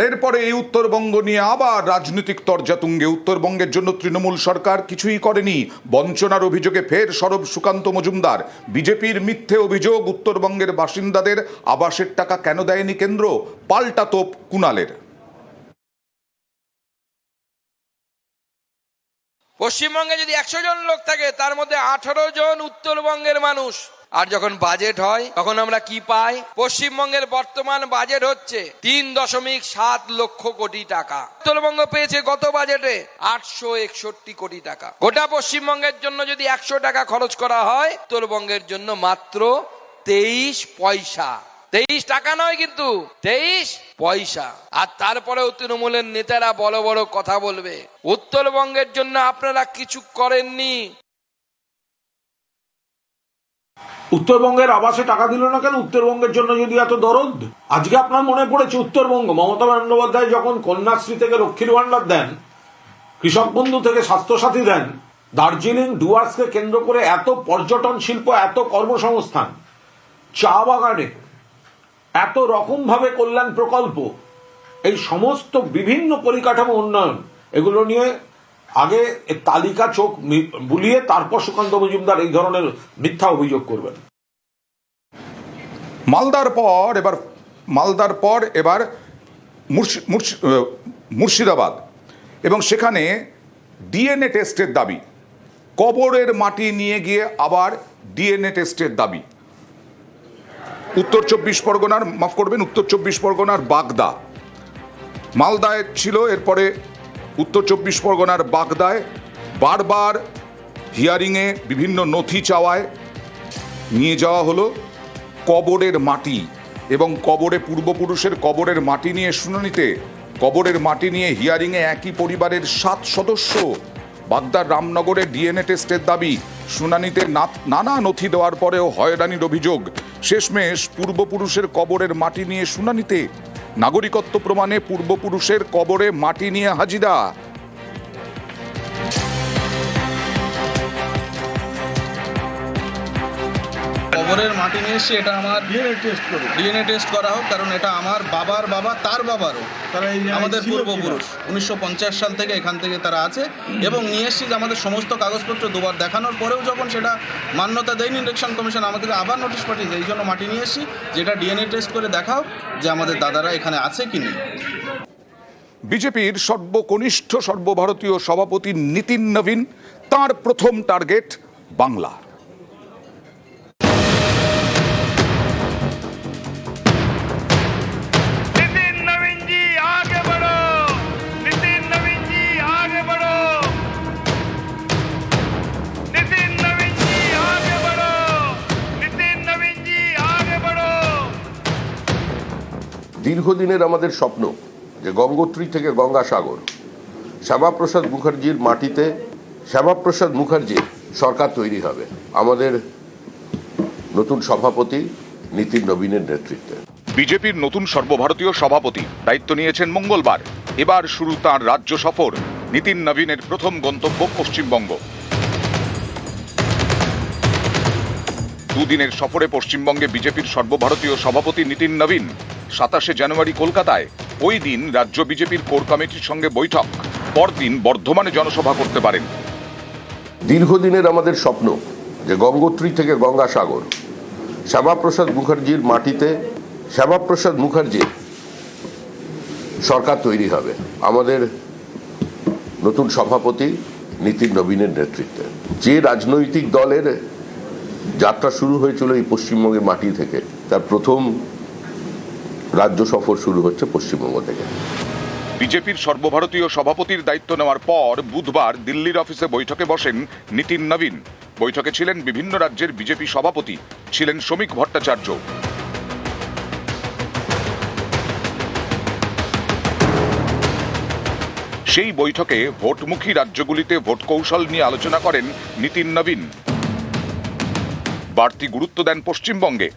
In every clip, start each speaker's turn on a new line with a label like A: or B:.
A: এরপরে এই উত্তরবঙ্গ নিয়ে আবার রাজনৈতিক তরজা তুঙ্গে। উত্তরবঙ্গের জন্য তৃণমূল সরকার কিছুই করেনি, বঞ্চনার অভিযোগে ফের সরব সুকান্ত মজুমদার। বিজেপির মিথ্যে অভিযোগ, উত্তরবঙ্গের বাসিন্দাদের আবাসের টাকা কেন দেয়নি কেন্দ্র, পাল্টা তোপ কুণালের।
B: পশ্চিমবঙ্গে যদি 100 জন লোক থাকে তার মধ্যে 18 জন উত্তরবঙ্গের মানুষ। আর যখন বাজেট হয় তখন আমরা কি পাই? পশ্চিমবঙ্গের বর্তমান বাজেট হচ্ছে 3.7 লক্ষ কোটি টাকা। উত্তরবঙ্গ পেয়েছে গত বাজেটে 861 কোটি টাকা। গোটা পশ্চিমবঙ্গের জন্য যদি 100 টাকা খরচ করা হয়, উত্তরবঙ্গের জন্য মাত্র 23 পয়সা। 23 টাকা নয়, কিন্তু 23 পয়সা। আর তারপরেও তৃণমূলের নেতারা বড় বড় কথা বলবে। উত্তরবঙ্গের জন্য আপনারা কিছু করেননি।
C: উত্তরবঙ্গের আবাসে টাকা দিল না কেন? উত্তরবঙ্গের জন্য যদি এত দরদ, আজকে আপনার মনে পড়েছে উত্তরবঙ্গ? মমতা বন্দ্যোপাধ্যায় যখন কন্যাশ্রী থেকে লক্ষ্মীর ভান্ডার দেন, কৃষক বন্ধু থেকে স্বাস্থ্যসাথী দেন, দার্জিলিং ডুয়ার্সকে কেন্দ্র করে এত পর্যটন শিল্প, এত কর্মসংস্থান, চা বাগানে এত রকম ভাবে কল্যাণ প্রকল্প, এই সমস্ত বিভিন্ন পরিকাঠামো উন্নয়ন, এগুলো নিয়ে আগে তালিকা চোখ বুলিয়ে তারপর সুকান্ত মজুমদার এই ধরনের মিথ্যা অভিযোগ করবেন।
A: মালদার পর এবার মুর্শিদাবাদ, এবং সেখানে ডিএনএ টেস্টের দাবি। কবরের মাটি নিয়ে গিয়ে আবার ডিএনএ টেস্টের দাবি। উত্তর চব্বিশ পরগনার বাগদা, মালদায় ছিল, এরপরে উত্তর চব্বিশ পরগনার বাগদায় বারবার হিয়ারিংয়ে বিভিন্ন নথি চাওয়ায় নিয়ে যাওয়া হলো কবরের মাটি, এবং পূর্বপুরুষের কবরের মাটি নিয়ে শুনানিতে, কবরের মাটি নিয়ে হিয়ারিংয়ে একই পরিবারের 7 সদস্য। বাগদার রামনগরে ডিএনএ টেস্টের দাবি, শুনানিতে নানা নথি দেওয়ার পরেও হয়রানির অভিযোগ। শেষমেশ পূর্বপুরুষের কবরের মাটি নিয়ে শুনানিতে নাগরিকত্ব প্রমাণে পূর্বপুরুষের কবরে মাটি নিয়ে হাজিরা।
D: কবরের মাটি নিয়ে এসে এটা আমার ডিএনএ টেস্ট করা হোক, কারণ এটা আমার বাবার বাবা, তার বাবারও, আমাদের পূর্বপুরুষ 1950 সাল থেকে এখান থেকে তারা আছে। এবং নিয়ে এসেছি যে আমাদের সমস্ত কাগজপত্র দুবার দেখানোর পরেও যখন সেটা মান্যতা দেয়নি ইলেকশন কমিশন, আমাদের আবার নোটিশ পাঠিয়েছে। এই জন্য মাটি নিয়ে এসেছি, যেটা ডিএনএ টেস্ট করে দেখাও যে আমাদের দাদারা এখানে আছে কি নেই।
A: বিজেপির সর্বকনিষ্ঠ সর্বভারতীয় সভাপতি নীতিন নবীন, তার প্রথম টার্গেট বাংলা।
E: দীর্ঘদিনের আমাদের স্বপ্ন যে গঙ্গোত্রী থেকে গঙ্গাসাগর, শ্যামাপ্রসাদ মুখার্জির মাটিতে শ্যামাপ্রসাদ মুখার্জির সরকার তৈরি হবে আমাদের নতুন সভাপতি নীতিন নবীনের নেতৃত্বে।
A: বিজেপির নতুন সর্বভারতীয় সভাপতি দায়িত্ব নিয়েছেন মঙ্গলবার। এবার শুরু তার রাজ্য সফর। নীতিন নবীনের প্রথম গন্তব্য পশ্চিমবঙ্গ। দুদিনের সফরে পশ্চিমবঙ্গে বিজেপির সর্বভারতীয় সভাপতি নীতিন নবীন। 27 জানুয়ারি কলকাতায়, ওই দিন রাজ্য বিজেপির কোর কমিটির সঙ্গে বৈঠক, পরদিন বর্ধমানে জনসভা করতে পারেন।
E: দীর্ঘদিনের আমাদের স্বপ্ন যে গঙ্গোত্রী থেকে গঙ্গাসাগর, শ্যামাপ্রসাদ মুখার্জির মাটিতে শ্যামাপ্রসাদ মুখার্জির সরকার তৈরি হবে আমাদের নতুন সভাপতি নীতিন নবীনের নেতৃত্বে। যে রাজনৈতিক দলের যাত্রা শুরু হয়েছিল এই পশ্চিমবঙ্গের মাটি থেকে, তার প্রথম রাজ্য সফর শুরু হচ্ছে পশ্চিমবঙ্গ থেকে।
A: বিজেপির সর্বভারতীয় সভাপতির দায়িত্ব নেওয়ার পর বুধবার দিল্লির অফিসে বৈঠকে বসেন নীতিন নবীন। বৈঠকে ছিলেন বিভিন্ন রাজ্যের বিজেপি সভাপতি, ছিলেন শ্রমিক ভট্টাচার্য। সেই বৈঠকে ভোটমুখী রাজ্যগুলিতে ভোট কৌশল নিয়ে আলোচনা করেন নীতিন নবীন। বাড়তি গুরুত্ব দেন পশ্চিমবঙ্গে।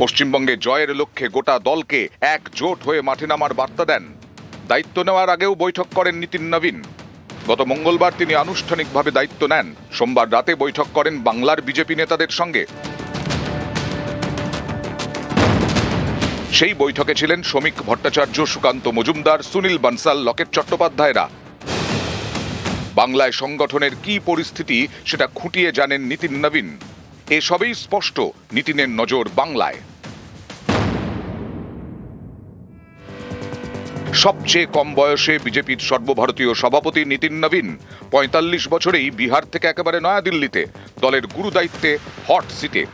A: পশ্চিমবঙ্গে জয়ের লক্ষ্যে গোটা দলকে একজোট হয়ে মাঠে নামার বার্তা দেন। দায়িত্ব নেওয়ার আগেও বৈঠক করেন নীতিন নবীন। গত মঙ্গলবার তিনি আনুষ্ঠানিকভাবে দায়িত্ব নেন। সোমবার রাতে বৈঠক করেন বাংলার বিজেপি নেতাদের সঙ্গে। সেই বৈঠকে ছিলেন শ্রমিক ভট্টাচার্য, সুকান্ত মজুমদার, সুনীল বানসাল, লকেট চট্টোপাধ্যায়রা। বাংলায় সংগঠনের কি পরিস্থিতি সেটা খুঁটিয়ে জানেন নীতিন নবীন। এসবই স্পষ্ট নীতিনের নজর বাংলায়। সবচেয়ে কম বয়সে বিজেপির সর্বভারতীয় সভাপতি নীতিন নবীন ৪৫ বছরেই বিহার থেকে একেবারে নয়াদিল্লিতে দলের গুরু দায়িত্বে হট সিটে।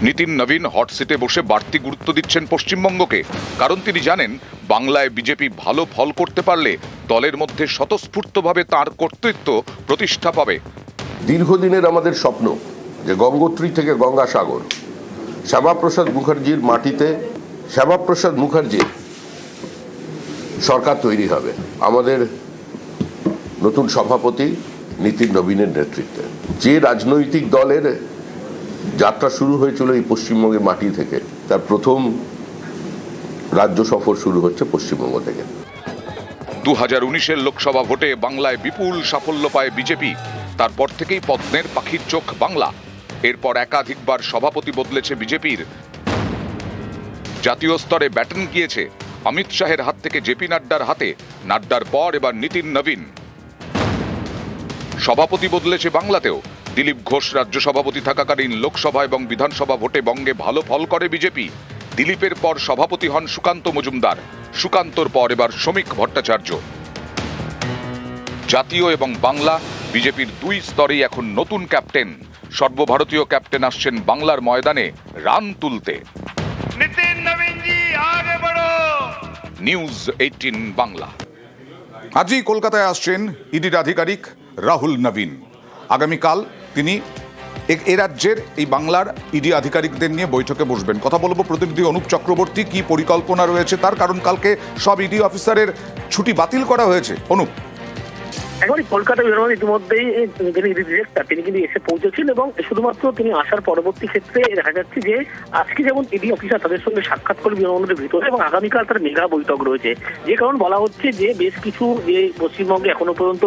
A: নীতিন নবীন হট সিটে বসে বাড়তি গুরুত্ব দিচ্ছেন পশ্চিমবঙ্গকে, কারণ তিনি জানেন বাংলায় বিজেপি ভালো ফল করতে পারলে দলের মধ্যে স্বতঃস্ফূর্তভাবে তাঁর কর্তৃত্ব প্রতিষ্ঠা পাবে।
E: দীর্ঘদিনের আমাদের স্বপ্ন যে গঙ্গোত্রী থেকে গঙ্গাসাগর, শ্যামাপ্রসাদ মুখার্জির মাটিতে শ্যামাপ্রসাদ মুখার্জির সরকার তৈরি হবে আমাদের নতুন সভাপতি নীতিন নবীনের নেতৃত্বে। যে রাজনৈতিক দলের যাত্রা শুরু হয়েছিল এই পশ্চিমবঙ্গের মাটি থেকে, তার প্রথম রাজ্য সফর শুরু হচ্ছে পশ্চিমবঙ্গ থেকে।
A: 2019-এর লোকসভা ভোটে বাংলায় বিপুল সাফল্য পায় বিজেপি। তারপর থেকেই পদ্মের পাখির চোখ বাংলা। এরপর একাধিকবার সভাপতি বদলেছে বিজেপির। জাতীয় স্তরে ব্যাটন গিয়েছে অমিত শাহের হাত থেকে জেপি নাড্ডার হাতে। নাড্ডার পর এবার নীতিন নবীন। সভাপতি বদলেছে বাংলাতেও। দিলীপ ঘোষ রাজ্য সভাপতি থাকাকালীন লোকসভা এবং বিধানসভা ভোটে বঙ্গে ভালো ফল করে বিজেপি। দিলীপের পর সভাপতি হন সুকান্ত মজুমদার। সুকান্তর পর এবার শ্রমিক ভট্টাচার্য। জাতীয় এবং বাংলা বিজেপির দুই স্তরেই এখন নতুন ক্যাপ্টেন। সর্বভারতীয় ক্যাপ্টেন আসছেন বাংলার ময়দানে রান তুলতে।
F: नितिन नवीन जी आगे बढ़ो।
A: নিউজ 18 বাংলা। আজই কলকাতায় আসছেন ইডির আধিকারিক রাহুল নবীন। আগামীকাল তিনি এ রাজ্যের এই বাংলার ইডি আধিকারিকদের নিয়ে বৈঠকে বসবেন। কথা বলবো প্রতিনিধি অনুপ চক্রবর্তী, কি পরিকল্পনা রয়েছে তার, কারণ কালকে সব ইডি অফিসারের ছুটি বাতিল করা হয়েছে। অনুপ,
G: একেবারে কলকাতা বিধানসভা ইতিমধ্যেই যিনি ডিরেক্টর তিনি কিন্তু এসে পৌঁছেছেন এবং শুধুমাত্র তিনি আসার পরবর্তী ক্ষেত্রে দেখা যাচ্ছে যে আজকে যেমন ইডি অফিসার তাদের সঙ্গে সাক্ষাৎ করে বিমানবন্দরের ভিতরে এবং আগামীকাল তার মেগা বৈঠক রয়েছে। যে কারণ বলা হচ্ছে যে বেশ কিছু যে পশ্চিমবঙ্গে এখনো পর্যন্ত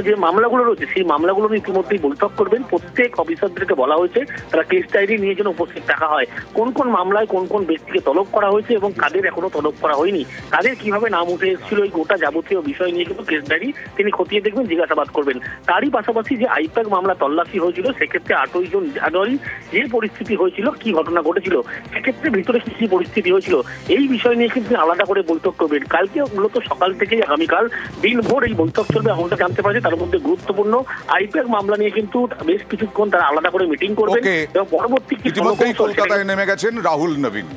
G: যে মামলাগুলো রয়েছে সেই মামলাগুলো নিয়ে ইতিমধ্যেই বৈঠক করবেন। প্রত্যেক অফিসারদেরকে বলা হয়েছে তারা কেস ডায়েরি নিয়ে যেন উপস্থিত থাকা হয়। কোন কোন মামলায় কোন কোন ব্যক্তিকে তলব করা হয়েছে এবং কাদের এখনো তলব করা হয়নি, কাদের কিভাবে নাম উঠে এসেছিল, এই গোটা যাবতীয় বিষয় নিয়ে কিন্তু কেস ডায়েরি তিনি খতিয়ে দেখবেন, জিজ্ঞাসাবাদ করবেন। তারই পাশাপাশি যে আইপ্যাক মামলা তল্লাশি হয়েছিল সেক্ষেত্রে 8ই জুন জানুয়ারি যে পরিস্থিতি হয়েছিল, কি ঘটনা ঘটেছিল, সেক্ষেত্রে ভিতরে কি পরিস্থিতি হয়েছিল, এই বিষয় নিয়ে কিন্তু আলাদা করে বৈঠক করবেন। কালকে মূলত সকাল থেকেই আগামীকাল দিনভর এই বৈঠক চলবে এমনটা জানতে পারছি। তার মধ্যে গুরুত্বপূর্ণ আইপ্যাক মামলা নিয়ে কিন্তু বেশ কিছুক্ষণ তারা আলাদা করে মিটিং করবেন এবং পরবর্তী
A: ইতিমধ্যেই কলকাতায় নেমে গেছেন রাহুল নবীন।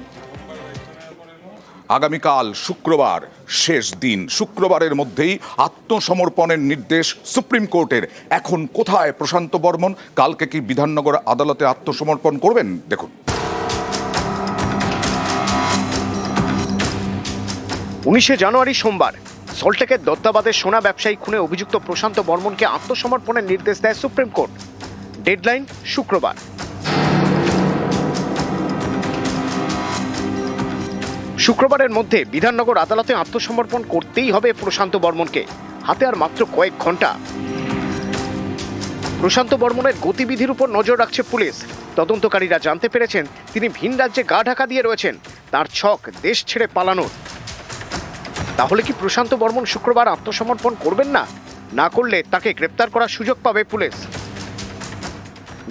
A: আগামীকাল শুক্রবার শেষ দিন। শুক্রবারের মধ্যেই আত্মসমর্পণের নির্দেশ সুপ্রিম কোর্টের। এখন কোথায় প্রশান্ত বর্মন? কালকে কি বিধাননগর আদালতে আত্মসমর্পণ করবেন? দেখুন।
H: 19 জানুয়ারি সোমবার সল্টলেকের দত্তাবাদের সোনা ব্যবসায়ী খুনে অভিযুক্ত প্রশান্ত বর্মনকে আত্মসমর্পণের নির্দেশ দেয় সুপ্রিম কোর্ট। ডেডলাইন শুক্রবার। শুক্রবারের মধ্যে বিধাননগর আদালতে আত্মসমর্পণ করতেই হবে প্রশান্ত বর্মনকে। হাতে আর মাত্র কয়েক ঘন্টা। প্রশান্ত বর্মনের গতিবিধির উপর নজর রাখছে পুলিশ। তদন্তকারীরা জানতে পেরেছেন তিনি ভিন রাজ্যে গা ঢাকা দিয়ে রয়েছেন। তার ছক দেশ ছেড়ে পালানোর। তাহলে কি প্রশান্ত বর্মন শুক্রবার আত্মসমর্পণ করবেন না? না করলে তাকে গ্রেপ্তার করার সুযোগ পাবে পুলিশ।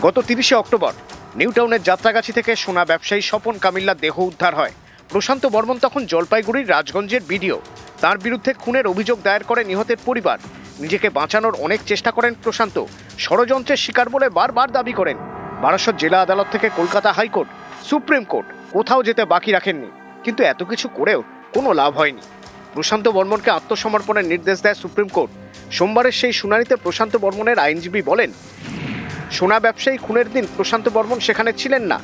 H: গত 30শে অক্টোবর নিউ টাউনের যাত্রাগাছি থেকে সোনা ব্যবসায়ী স্বপন কামিল্লার দেহ উদ্ধার হয়। প্রশান্ত বর্মন তখন জলপাইগুড়ির রাজগঞ্জের বিডিও। তার বিরুদ্ধে খুনের অভিযোগ দায়ের করে নিহতের পরিবার। নিজেকে বাঁচানোর অনেক চেষ্টা করেন প্রশান্ত। ষড়যন্ত্রের শিকার বলে বারবার দাবি করেন। বারাসত জেলা আদালত থেকে কলকাতা হাইকোর্ট, সুপ্রিম কোর্ট কোথাও যেতে বাকি রাখেননি। কিন্তু এত কিছু করেও কোনো লাভ হয়নি। প্রশান্ত বর্মনকে আত্মসমর্পণের নির্দেশ দেয় সুপ্রিম কোর্ট। সোমবারের সেই শুনানিতে প্রশান্ত বর্মনের আইনজীবী বলেন, সোনা ব্যবসায়ী খুনের দিন প্রশান্ত বর্মন সেখানে ছিলেন না।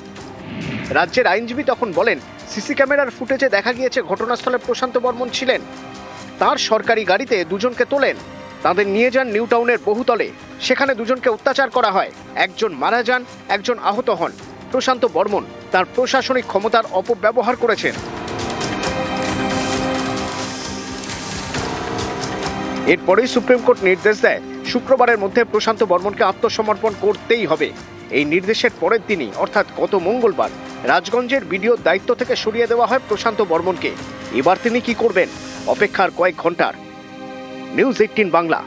H: রাজ্যের আইনজীবী তখন বলেন, সিসি ক্যামেরার ফুটেজে দেখা গিয়েছে ঘটনাস্থলে প্রশান্ত বর্মন ছিলেন। তার সরকারি গাড়িতে দুজনকে তোলেন, তাদের নিয়ে যান নিউ টাউনের বহুতলে। সেখানে দুজনকে অত্যাচার করা হয়। একজন মারা যান, একজন আহত হন। প্রশান্ত বর্মন তার প্রশাসনিক ক্ষমতার অপব্যবহার করেছেন। এরপরেই সুপ্রিম কোর্ট নির্দেশ দেয় শুক্রবারের মধ্যে প্রশান্ত বর্মনকে আত্মসমর্পণ করতেই হবে। এই নির্দেশের পরের দিনই অর্থাৎ গত মঙ্গলবার রাজগঞ্জের বিডিওর দায়িত্ব থেকে সরিয়ে দেওয়া হয় প্রশান্ত বর্মনকে। এবার তিনি কি করবেন? অপেক্ষার কয়েক ঘন্টার। নিউজ 18 বাংলা।